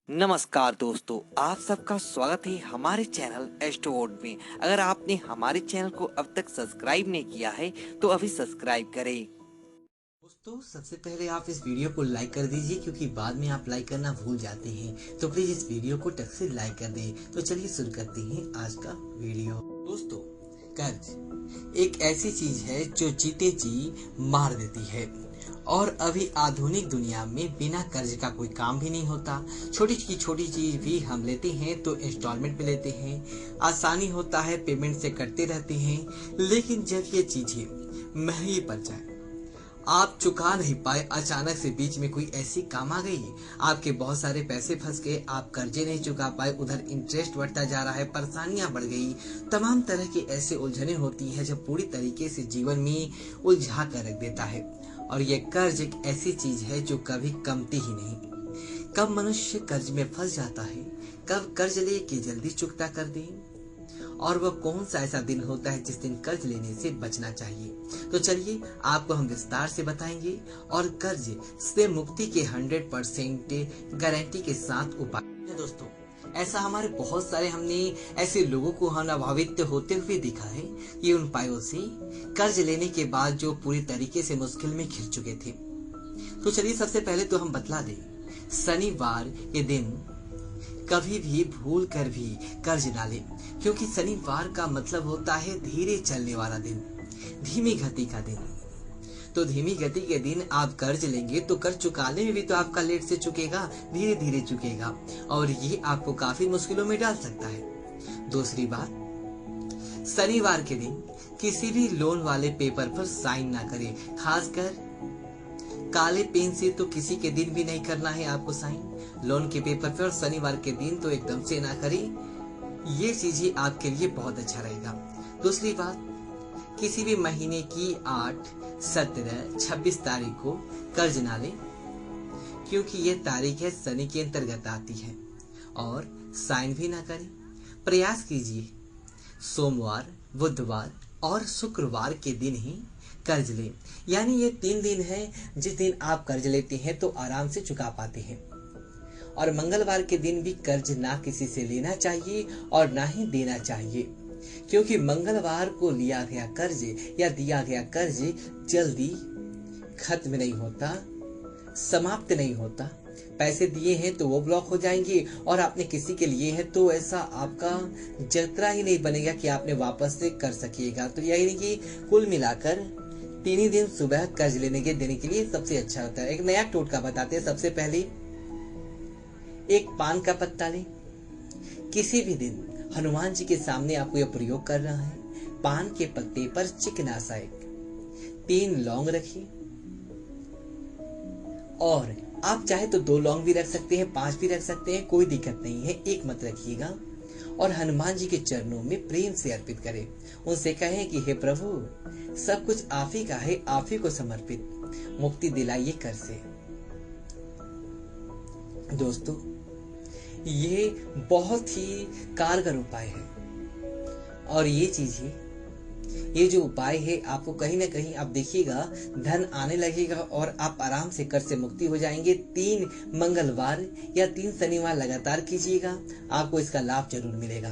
नमस्कार दोस्तों, आप सबका स्वागत है हमारे चैनल एस्ट्रोवर्ड में। अगर आपने हमारे चैनल को अब तक सब्सक्राइब नहीं किया है तो अभी सब्सक्राइब करें। दोस्तों, सबसे पहले आप इस वीडियो को लाइक कर दीजिए क्योंकि बाद में आप लाइक करना भूल जाते हैं। तो प्लीज इस वीडियो को टक से लाइक कर दें। तो चलिए शुरू करते हैं आज का वीडियो। दोस्तों, कर्ज एक ऐसी चीज है जो जीते जी मार देती है। और अभी आधुनिक दुनिया में बिना कर्ज का कोई काम भी नहीं होता। छोटी की छोटी चीज भी हम लेते हैं तो इंस्टॉलमेंट पे लेते हैं, आसानी होता है, पेमेंट से कटते रहते हैं। लेकिन जब ये चीजें महंगी पड़ जाए, आप चुका नहीं पाए, अचानक से बीच में कोई ऐसी काम आ गई, आपके बहुत सारे पैसे फंस गए, आप कर्जे नहीं चुका पाए, उधर इंटरेस्ट बढ़ता जा रहा है, परेशानियां बढ़ गई, तमाम तरह की ऐसे उलझने होती है जब पूरी तरीके से जीवन में उलझा कर रख देता है। और ये कर्ज एक ऐसी चीज है जो कभी कमती ही नहीं। कब मनुष्य कर्ज में फंस जाता है, कब कर्ज ले के जल्दी चुकता कर दे, और वह कौन सा ऐसा दिन होता है जिस दिन कर्ज लेने से बचना चाहिए। तो चलिए आपको हम विस्तार से बताएंगे और कर्ज से मुक्ति के 100% गारंटी के साथ उपाय। दोस्तों, ऐसा हमारे बहुत सारे हमने ऐसे लोगों को हम अभावित होते हुए देखा है कि उन उपायों से कर्ज लेने के बाद जो पूरी तरीके से मुश्किल में घिर चुके थे। तो चलिए सबसे पहले तो हम बतला दें, शनिवार के दिन कभी भी भूल कर भी कर्ज ना लें, क्योंकि शनिवार का मतलब होता है धीरे चलने वाला दिन, धीमी गति का दिन। तो धीमी गति के दिन आप कर्ज लेंगे तो कर्ज चुकाने में भी तो आपका लेट से चुकेगा, धीरे धीरे चुकेगा, और ये आपको काफी मुश्किलों में डाल सकता है। दूसरी बात, शनिवार के दिन किसी भी लोन वाले पेपर पर साइन ना करें, खासकर काले पेन से तो किसी के दिन भी नहीं करना है आपको साइन लोन के पेपर पर। शनिवार के दिन तो एकदम से ना करें, ये चीजें आपके लिए बहुत अच्छा रहेगा। दूसरी बात, किसी भी महीने की 8, 17, 26 तारीख को कर्ज ना लें, क्योंकि ये तारीख है शनि के अंतर्गत आती है। और साइन भी ना करें। प्रयास कीजिए सोमवार, बुधवार और शुक्रवार के दिन ही कर्ज लें। यानी ये 3 दिन है जिस दिन आप कर्ज लेते हैं तो आराम से चुका पाते हैं। और मंगलवार के दिन भी कर्ज ना किसी से लेना चाहिए और ना ही देना चाहिए, क्योंकि मंगलवार को लिया गया कर्ज या दिया गया कर्ज जल्दी खत्म नहीं होता, समाप्त नहीं होता। पैसे दिए हैं तो वो ब्लॉक हो जाएंगे, और आपने किसी के लिए है तो ऐसा आपका जतरा ही नहीं बनेगा कि आपने वापस से कर सकिएगा। तो यही नहीं कि कुल मिलाकर 3 ही दिन सुबह कर्ज लेने के देने के लिए सबसे अच्छा होता है। एक नया टोटका बताते हैं। सबसे पहले एक पान का पत्ता लें। किसी भी दिन हनुमान जी के सामने आपको यह प्रयोग करना है। पान के पत्ते पर चिकना सा 3 लौंग रखिए, और आप चाहे तो 2 लौंग भी रख सकते हैं, 5 भी रख सकते हैं, कोई दिक्कत नहीं है, एक मत रखिएगा। और हनुमान जी के चरणों में प्रेम से अर्पित करें। उनसे कहें कि हे प्रभु, सब कुछ आप ही का है, आप ही को समर्पित, मुक्ति दिलाइए कर से। दोस्तों, ये बहुत ही कारगर उपाय है, और ये चीजें, ये जो उपाय है आपको कहीं ना कहीं आप देखिएगा धन आने लगेगा और आप आराम से कर्ज से मुक्ति हो जाएंगे। 3 मंगलवार या 3 शनिवार लगातार कीजिएगा, आपको इसका लाभ जरूर मिलेगा।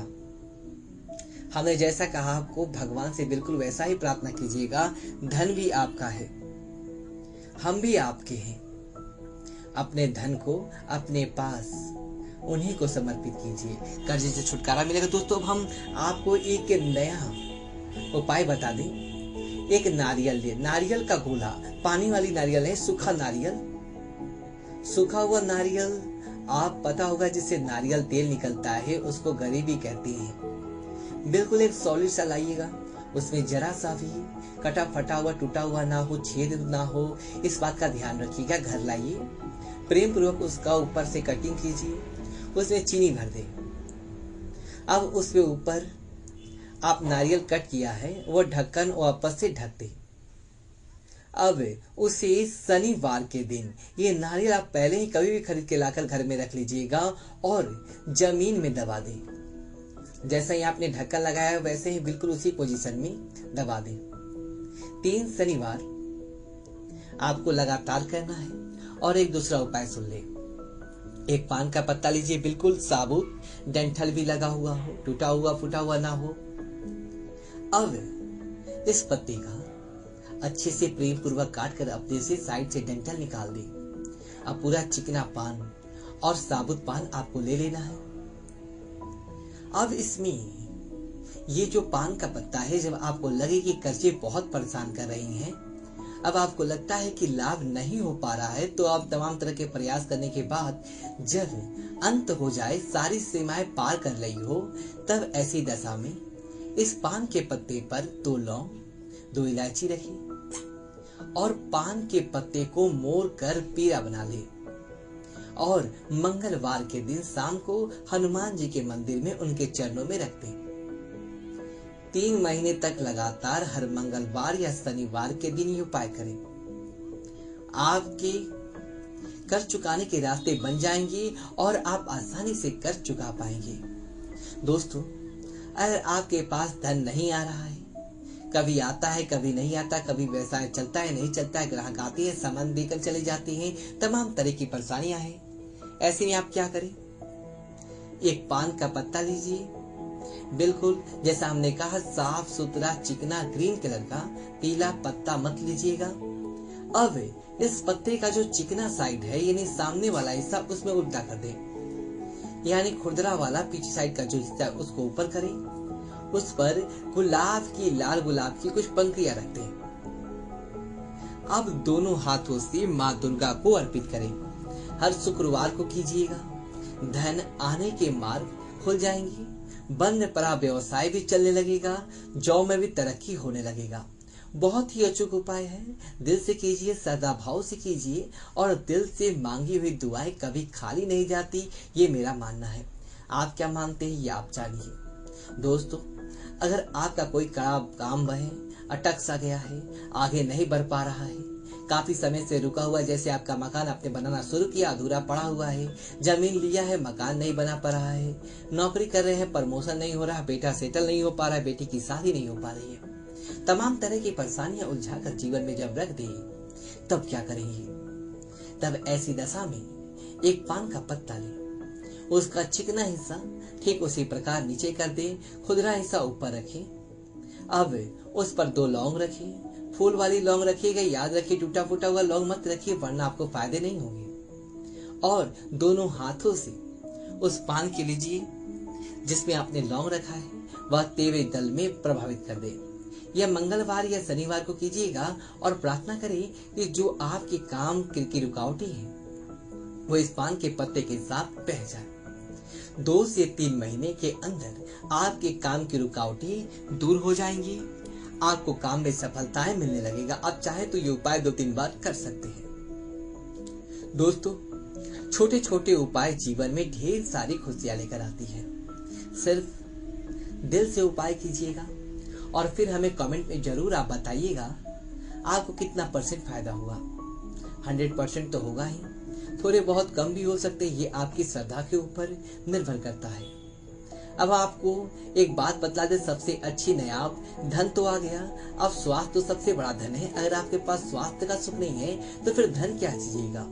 हमने जैसा कहा आपको, भगवान से बिल्कुल वैसा ही प्रार्थना कीजिएगा। धन भी आपका है, हम भी आपके हैं। अपने धन को अपने पास उन्हीं को समर्पित कीजिए, कर्ज से छुटकारा मिलेगा। दोस्तों, अब हम आपको एक नया उपाय बता दें। एक नारियल ले, नारियल का गोला, पानी वाली नारियल है, सूखा नारियल, सूखा हुआ नारियल, आप पता होगा जिससे नारियल तेल निकलता है, उसको गरीबी कहते हैं। बिल्कुल एक सॉलिड सा लाइएगा, उसमें जरा सा भी कटा फटा हुआ, टूटा हुआ ना हो, छेद ना हो, इस बात का ध्यान रखिएगा। घर लाइए, प्रेम पूर्वक उसका ऊपर से कटिंग कीजिए, उसमें चीनी भर दें। अब उसके ऊपर आप नारियल कट किया है वो ढक्कन वापस से ढक दें। अब उसे शनिवार के दिन, ये नारियल आप पहले ही कभी भी खरीद के लाकर घर में रख लीजिएगा और जमीन में दबा दें। जैसा ही आपने ढक्कन लगाया वैसे ही बिल्कुल उसी पोजीशन में दबा दें। 3 शनिवार आपको लगातार करना है। और एक दूसरा उपाय सुन ले, एक पान का पत्ता लीजिए, बिल्कुल साबुत, डंठल भी लगा हुआ हो, टूटा हुआ फूटा हुआ ना हो। अब इस पत्ते का अच्छे से प्रेम पूर्वक काट कर अपने से साइड से डंठल निकाल दे। अब पूरा चिकना पान और साबुत पान आपको ले लेना है। अब इसमें ये जो पान का पत्ता है, जब आपको लगे कि कर्जे बहुत परेशान कर रही हैं, अब आपको लगता है कि लाभ नहीं हो पा रहा है, तो आप तमाम तरह के प्रयास करने के बाद जब अंत हो जाए, सारी सीमाएं पार कर रही हो, तब ऐसी दशा में इस पान के पत्ते पर 2 लौंग, 2 इलायची रखें और पान के पत्ते को मोड़ कर पीरा बना ले और मंगलवार के दिन शाम को हनुमान जी के मंदिर में उनके चरणों में रख दें। 3 महीने तक लगातार हर मंगलवार या शनिवार के दिन ये उपाय करें। आपके कर चुकाने के रास्ते बन जाएंगे और आप आसानी से कर चुका पाएंगे। दोस्तों, अगर आपके पास धन नहीं आ रहा है, कभी आता है कभी नहीं आता, कभी व्यवसाय चलता है नहीं चलता है, ग्राहक आते हैं सामान देकर चले जाते हैं, तमाम तरह की परेशानियां हैं, ऐसे में आप क्या करें? एक पान का पत्ता लीजिए, बिल्कुल जैसा हमने कहा साफ सुथरा चिकना ग्रीन कलर का, पीला पत्ता मत लीजिएगा। अब इस पत्ते का जो चिकना साइड है, यानी सामने वाला हिस्सा, उसमें उल्टा कर दें, यानी खुरदरा वाला पीछे साइड का जो हिस्सा है उसको ऊपर करें, उस पर गुलाब की, लाल गुलाब की कुछ पंखुड़ियां रख दें। अब दोनों हाथों से माँ दुर्गा को अर्पित करें। हर शुक्रवार को कीजिएगा। धन आने के मार्ग खुल जाएंगे, बंद पड़ा व्यवसाय भी चलने लगेगा, जॉब में भी तरक्की होने लगेगा। बहुत ही अचूक उपाय है, दिल से कीजिए, श्रद्धा भाव से कीजिए और दिल से मांगी हुई दुआएं कभी खाली नहीं जाती, ये मेरा मानना है। आप क्या मानते हैं ये आप जानिए। दोस्तों, अगर आपका कोई काम वह अटक सा गया है, आगे नहीं बढ़ पा रहा है, काफी समय से रुका हुआ, जैसे आपका मकान आपने बनाना शुरू किया अधूरा पड़ा हुआ है, जमीन लिया है मकान नहीं बना पा रहा है, नौकरी कर रहे हैं प्रमोशन नहीं हो रहा, बेटा सेटल नहीं हो पा रहा है, बेटी की शादी नहीं हो पा रही है, तमाम तरह की परेशानियां उलझाकर जीवन में जब रख दी, तब क्या करेंगे? तब ऐसी दशा में एक पान का पत्ता ले, उसका चिकना हिस्सा ठीक उसी प्रकार नीचे कर दे, खुदरा हिस्सा ऊपर रखें। अब उस पर 2 लौंग रखिए, फूल वाली लौंग रखिएगा, याद रखिए टूटा फूटा हुआ लौंग मत रखिए, वरना आपको फायदे नहीं होंगे। और दोनों हाथों से उस पान के लीजिए जिसमें आपने लौंग रखा है, वह तेवे दल में प्रभावित कर दे। यह मंगलवार या शनिवार को कीजिएगा और प्रार्थना करें कि जो आपके काम की रुकावटें हैं वो इस पान के पत्ते के साथ बह जाए। 2 से 3 महीने के अंदर आपके काम की रुकावटें दूर हो जाएंगी, आपको काम में सफलताएं मिलने लगेगा। आप चाहे तो ये उपाय 2-3 बार कर सकते हैं। दोस्तों, छोटे छोटे उपाय जीवन में ढेर सारी खुशियां लेकर आती है। सिर्फ दिल से उपाय कीजिएगा और फिर हमें कमेंट में जरूर आप बताइएगा आपको कितना % फायदा हुआ। 100% तो होगा ही, थोड़े बहुत कम भी हो सकते हैं, ये आपकी श्रद्धा के ऊपर निर्भर करता है। अब आपको एक बात बतला दे, सबसे अच्छी नायाब धन तो आ गया, अब स्वास्थ्य तो सबसे बड़ा धन है। अगर आपके पास स्वास्थ्य का सुख नहीं है तो फिर धन क्या चीजेगा?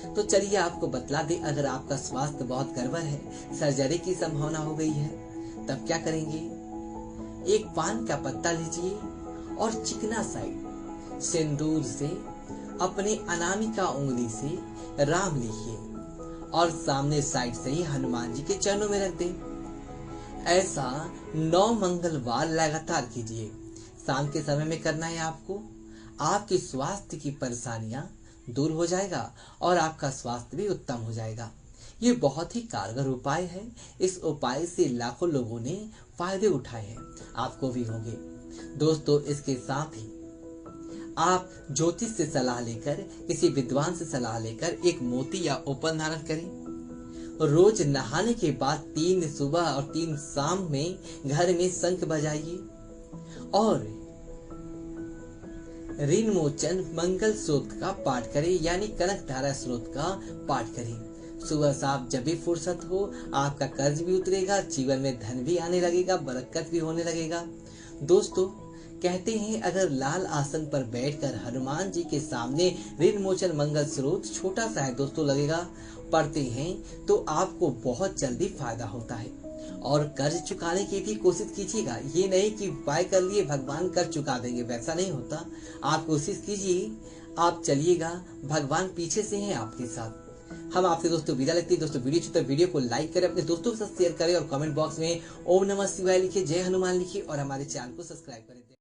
तो चलिए आपको बतला दे, अगर आपका स्वास्थ्य बहुत गड़बड़ है, सर्जरी की संभावना हो गई है, तब क्या करेंगे? एक पान का पत्ता लीजिए और चिकना साइड सिंदूर से अपने अनामिका उंगली से राम लिखिए और सामने साइड से ही हनुमान जी के चरणों में रख दें। ऐसा 9 मंगलवार लगातार कीजिए। शाम के समय में करना है आपको। आपके स्वास्थ्य की परेशानियां दूर हो जाएगा और आपका स्वास्थ्य भी उत्तम हो जाएगा। ये बहुत ही कारगर उपाय है। इस उपाय से लाखों लोगों ने फायदे उठाए हैं, आपको भी होंगे। दोस्तों, इसके साथ ही आप ज्योतिष से सलाह लेकर, किसी विद्वान से सलाह लेकर एक मोती या उपन धारण करें। रोज नहाने के बाद 3 सुबह और 3 शाम में घर में शंख बजाइए और ऋण मोचन मंगल सूत्र का पाठ करें, यानी कनक धारा स्रोत का पाठ करें। सुबह शाम जब भी फुर्सत हो, आपका कर्ज भी उतरेगा, जीवन में धन भी आने लगेगा, बरकत भी होने लगेगा। दोस्तों, कहते हैं अगर लाल आसन पर बैठकर हनुमान जी के सामने ऋण मोचन मंगल स्रोत छोटा सा है दोस्तों लगेगा पढ़ते हैं तो आपको बहुत जल्दी फायदा होता है। और कर्ज चुकाने की भी कोशिश कीजिएगा, ये नहीं कि उपाय कर लिए भगवान कर्ज चुका देंगे, वैसा नहीं होता। आप कोशिश कीजिए, आप चलिएगा, भगवान पीछे से हैं आपके साथ। हम आपसे दोस्तों विदा लेते हैं। दोस्तों वीडियो अच्छी तो वीडियो को लाइक करें, अपने दोस्तों के साथ शेयर करें और कमेंट बॉक्स में ओम नमः शिवाय लिखिए, जय हनुमान लिखिए और हमारे चैनल को सब्सक्राइब करें।